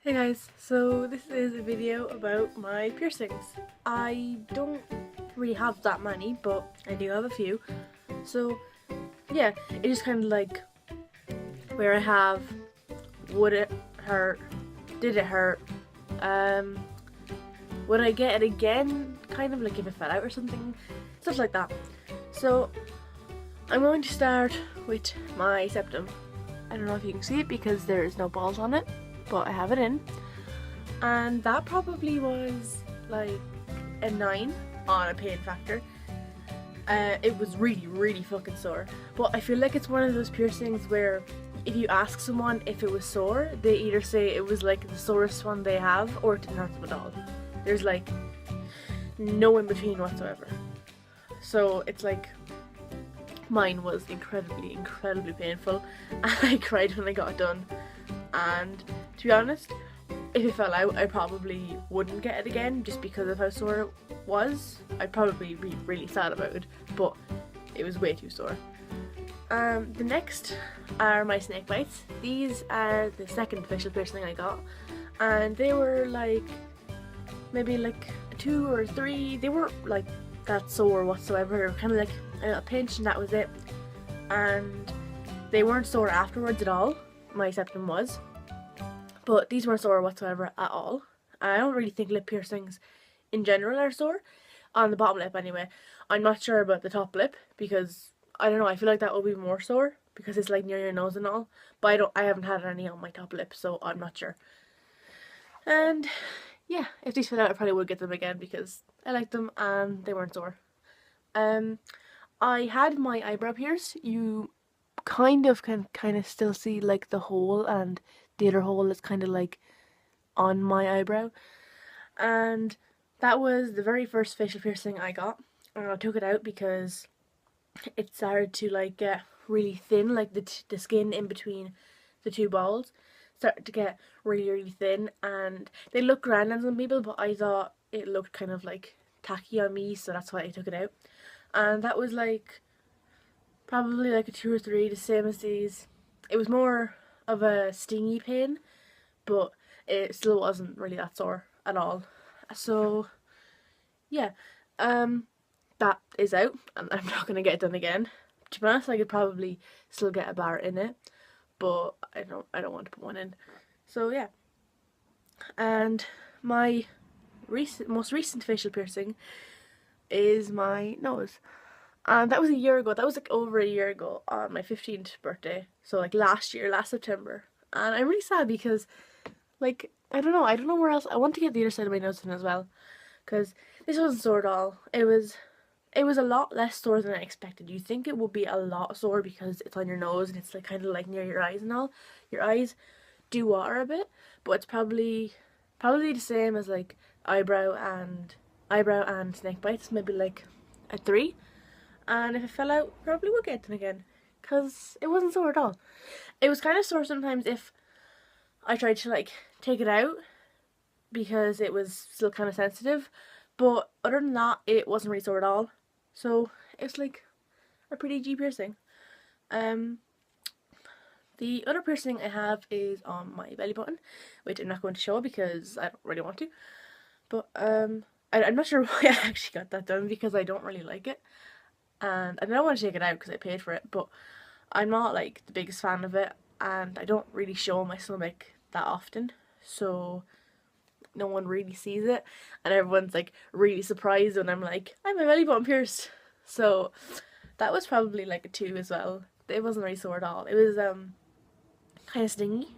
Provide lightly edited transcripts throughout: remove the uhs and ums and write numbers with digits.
Hey guys, so this is a video about my piercings. I don't really have that many, but I do have a few. So yeah, it is kind of like where I have would it hurt, did it hurt, um, would I get it again, kind of like if it fell out or something, stuff like that. So I'm going to start with my septum. I don't know if you can see it because there is no balls on it, but I have it in. And that probably was like a 9 on a pain factor. It was really fucking sore, but I feel like it's one of those piercings where if you ask someone if it was sore, they either say it was like the sorest one they have or it didn't hurt them at all. There's like no in between whatsoever. So it's like mine was incredibly painful and I cried when I got it done. And to be honest, if it fell out, I probably wouldn't get it again just because of how sore it was. I'd probably be really sad about it, but it was way too sore. The next are my snake bites. These are the second facial piercing I got, and they were like maybe like 2 or 3. They weren't like that sore whatsoever. They were kind of like a little pinch, and that was it. And they weren't sore afterwards at all. My septum was, but these weren't sore whatsoever at all. I don't really think lip piercings in general are sore. On the bottom lip anyway. I'm not sure about the top lip because I don't know, I feel like that will be more sore because it's like near your nose and all. But I haven't had any on my top lip, so I'm not sure. And yeah, if these fell out I probably would get them again because I like them and they weren't sore. Um I had my eyebrow pierced. You kind of can kind of still see like the hole, and the other hole is kind of like on my eyebrow. And that was the very first facial piercing I got. And I took it out because it started to like get really thin, like the skin in between the two balls started to get really thin, and they look grand on some people, but I thought it looked kind of like tacky on me, so that's why I took it out. And that was like probably like a 2 or 3, the same as these. It was more of a stingy pain, but it still wasn't really that sore at all. So yeah, um, that is out, and I'm not gonna get it done again. To be honest, I could probably still get a bar in it, but I don't want to put one in. So yeah, and my most recent facial piercing is my nose. And that was a year ago. That was like over a year ago on my 15th birthday. So like last year, last September. And I'm really sad because like I don't know where else. I want to get the other side of my nose done as well, because this wasn't sore at all. It was a lot less sore than I expected. You think it would be a lot sore because it's on your nose and it's like kind of like near your eyes and all. Your eyes do water a bit, but it's probably the same as like eyebrow and snake bites, maybe like a 3. And if it fell out, probably would get it done again because it wasn't sore at all. It was kind of sore sometimes if I tried to like take it out because it was still kind of sensitive, but other than that, it wasn't really sore at all. So it's like a pretty G piercing. Um, the other piercing I have is on my belly button, which I'm not going to show because I don't really want to. But I'm not sure why I actually got that done because I don't really like it, and I don't want to take it out because I paid for it. But I'm not like the biggest fan of it, and I don't really show my stomach that often, so no one really sees it, and everyone's like really surprised when I'm like, I'm my belly button pierced. So that was probably like a 2 as well. It wasn't really sore at all. It was kind of stingy,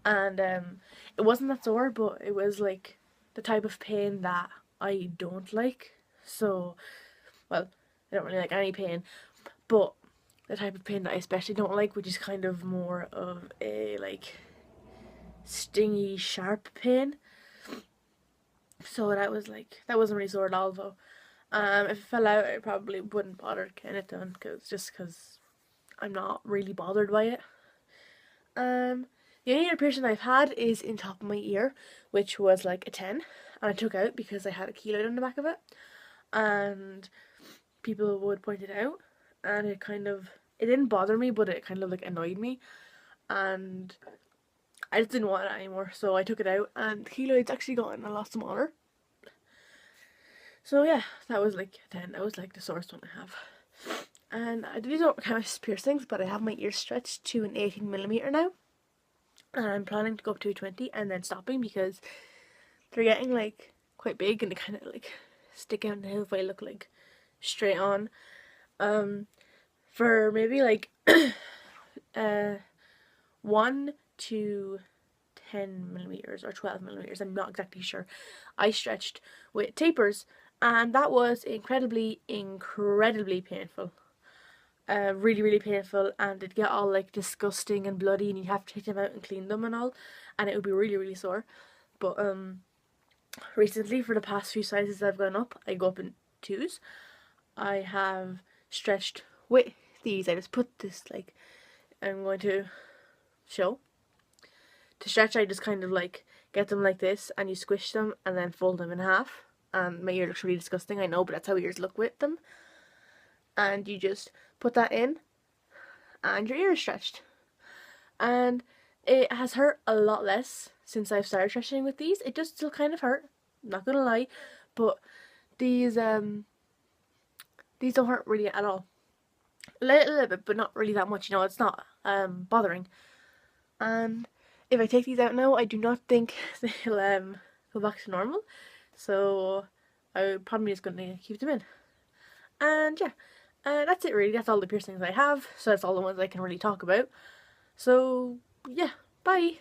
and it wasn't that sore, but it was like the type of pain that I don't like. So, well, I don't really like any pain, but the type of pain that I especially don't like, which is kind of more of a like stingy, sharp pain. So that wasn't really sore at all though. If it fell out, I probably wouldn't bother getting it done because I'm not really bothered by it. Um, the only other piercing I've had is in top of my ear, which was like a 10, and I took out because I had a keloid on the back of it, and people would point it out, and it didn't bother me, but it kind of like annoyed me, and I just didn't want it anymore, so I took it out, and the keloid's actually gotten a lot smaller. So yeah, that was like the sorest one I have. And these aren't kind of piercings, but I have my ears stretched to an 18mm now, and I'm planning to go up to a 20 and then stopping because they're getting like quite big and they kind of like stick out in the head if I look like straight on. For maybe like 1 to 10mm or 12mm, I'm not exactly sure. I stretched with tapers, and that was incredibly painful. Really painful, and it'd get all like disgusting and bloody, and you'd have to take them out and clean them and all, and it would be really sore. But recently, for the past few sizes I've gone up, I go up in 2s. I have stretched with these. I just put this, like, I'm going to show. To stretch, I just kind of like get them like this, and you squish them and then fold them in half. And my ear looks really disgusting, I know, but that's how ears look with them. And you just put that in, and your ear is stretched. And it has hurt a lot less since I've started stretching with these. It does still kind of hurt, not gonna lie, but these don't hurt really at all. A little bit, but not really that much, you know, it's not bothering. And if I take these out now, I do not think they'll go back to normal, so I'm probably just gonna keep them in. And yeah, that's it really. That's all the piercings I have, so that's all the ones I can really talk about. So yeah, bye!